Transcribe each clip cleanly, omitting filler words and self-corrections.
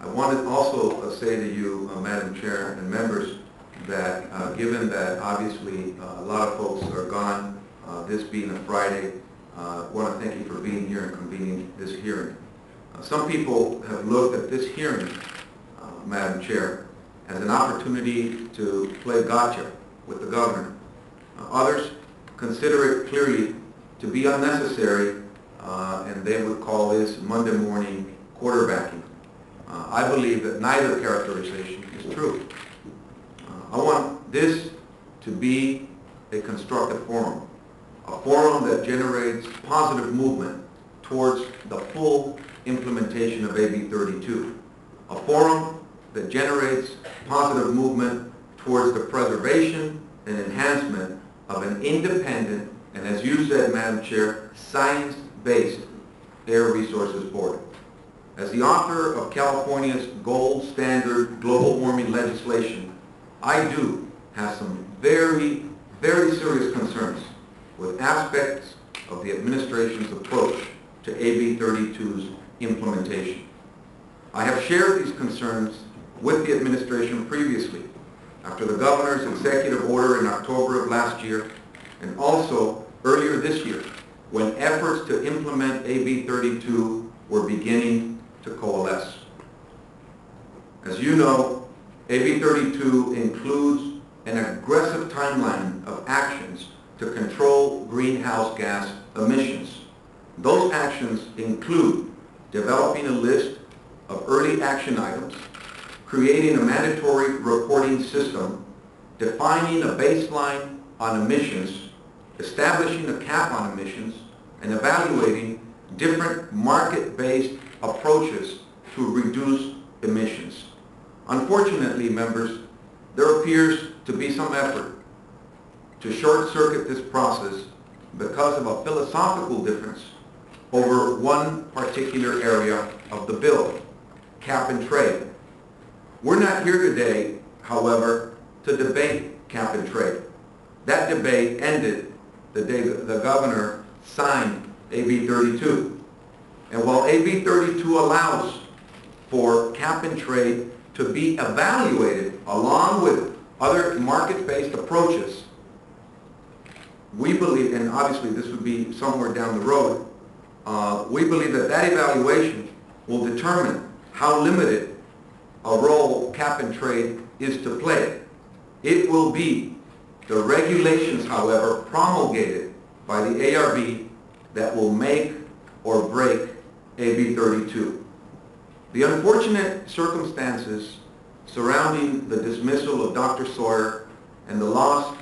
I want to also say to you, Madam Chair and members, that given that obviously a lot of folks are gone, this being a Friday, I want to thank you for being here and convening this hearing. Some people have looked at this hearing, Madam Chair, as an opportunity to play gotcha with the governor. Others consider it clearly to be unnecessary, and they would call this Monday morning quarterbacking. I believe that neither characterization is true. I want this to be a constructive forum, a forum that generates positive movement towards the full implementation of AB 32, a forum that generates positive movement towards the preservation and enhancement of an independent, and as you said, Madam Chair, science-based air resources board. As the author of California's gold standard global warming legislation, I do have some very, very serious concerns with aspects of the administration's approach to AB 32's implementation. I have shared these concerns with the administration previously, after the governor's executive order in October of last year, and also earlier this year, when efforts to implement AB 32 were beginning to coalesce. As you know, AB 32 includes an aggressive timeline of actions to control greenhouse gas emissions. Those actions include developing a list of early action items, creating a mandatory reporting system, defining a baseline on emissions, establishing a cap on emissions, and evaluating different market-based approaches to reduce emissions. Unfortunately, members, there appears to be some effort to short-circuit this process because of a philosophical difference over one particular area of the bill, cap and trade. We're not here today, however, to debate cap and trade. That debate ended the day the governor signed AB 32. And while AB 32 allows for cap and trade to be evaluated along with other market-based approaches, we believe, and obviously this would be somewhere down the road, we believe that that evaluation will determine how limited a role cap and trade is to play. It will be the regulations, however, promulgated by the ARB that will make or break AB 32. The unfortunate circumstances surrounding the dismissal of Dr. Sawyer and the loss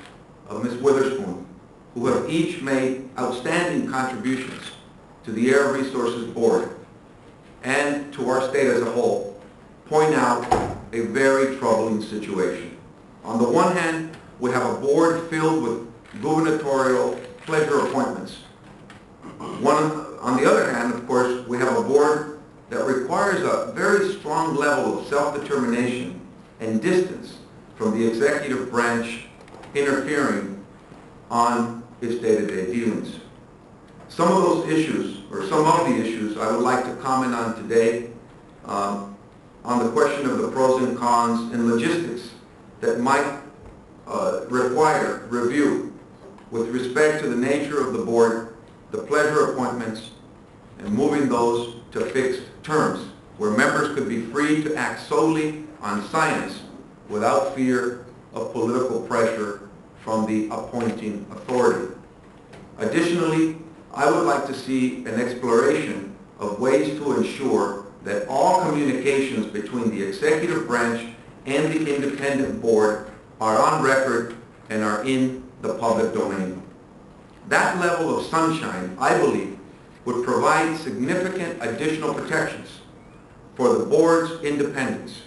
of Ms. Witherspoon, who have each made outstanding contributions to the Air Resources Board and to our state as a whole, point out a very troubling situation. On the one hand, we have a board filled with gubernatorial pleasure appointments. On the other hand, of course, we have a board that requires a very strong level of self-determination and distance from the executive branch interfering on its day-to-day dealings. Some of those issues, or some of the issues, I would like to comment on today on the question of the pros and cons and logistics that might require review with respect to the nature of the board, the pleasure appointments, and moving those to fixed terms, where members could be free to act solely on science without fear of political pressure from the appointing authority. Additionally, I would like to see an exploration of ways to ensure that all communications between the executive branch and the independent board are on record and are in the public domain. That level of sunshine, I believe, would provide significant additional protections for the board's independence,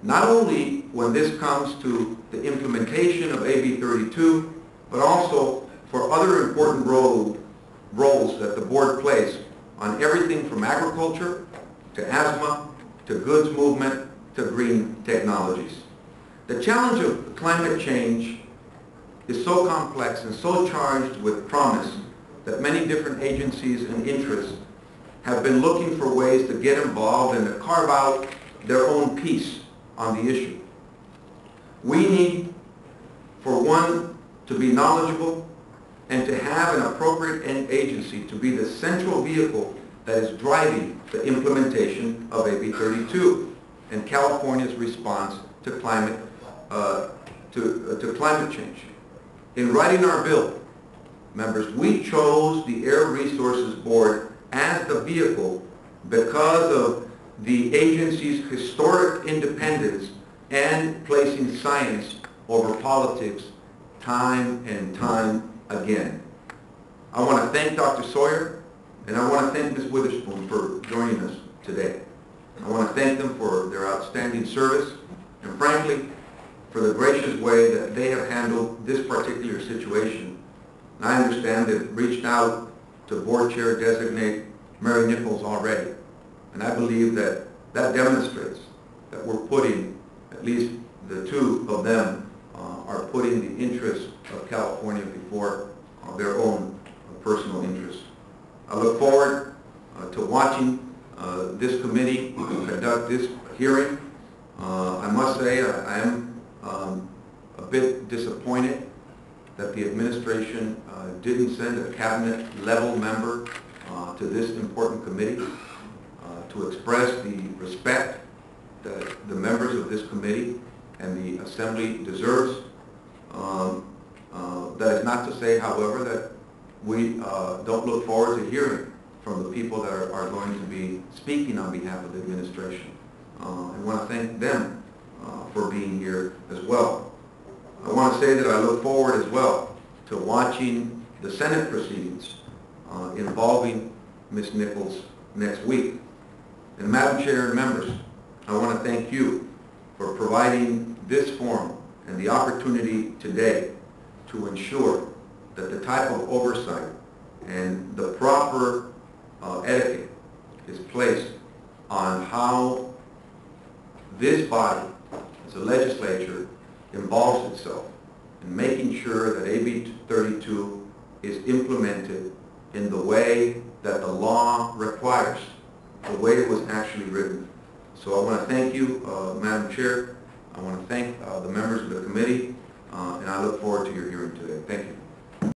not only when this comes to the implementation of AB 32, but also for other important roles that the board plays on everything from agriculture to asthma to goods movement to green technologies. The challenge of climate change is so complex and so charged with promise that many different agencies and interests have been looking for ways to get involved and to carve out their own piece on the issue. We need, for one, to be knowledgeable and to have an appropriate agency to be the central vehicle that is driving the implementation of AB 32 and California's response to climate change. In writing our bill, members, we chose the Air Resources Board as the vehicle because of the agency's historic independence and placing science over politics time and time again. I want to thank Dr. Sawyer and I want to thank Ms. Witherspoon for joining us today. I want to thank them for their outstanding service and frankly for the gracious way that they have handled this particular situation. And I understand they've reached out to Board Chair Designate Mary Nichols already. And I believe that that demonstrates that we're putting, at least the two of them, are putting the interests of California before their own personal interests. I look forward to watching this committee conduct this hearing. I must say I am a bit disappointed that the administration didn't send a cabinet level member to this important committee to express the respect that the members of this committee and the Assembly deserves. That is not to say, however, that we don't look forward to hearing from the people that are going to be speaking on behalf of the administration. I want to thank them for being here as well. I want to say that I look forward as well to watching the Senate proceedings involving Ms. Nichols next week. And Madam Chair and members, I want to thank you for providing this forum and the opportunity today to ensure that the type of oversight and the proper etiquette is placed on how this body, as a legislature, involves itself in making sure that AB 32 is implemented in the way that the law requires, the way it was actually written. So I want to thank you, Madam Chair. I want to thank the members of the committee, and I look forward to your hearing today. Thank you.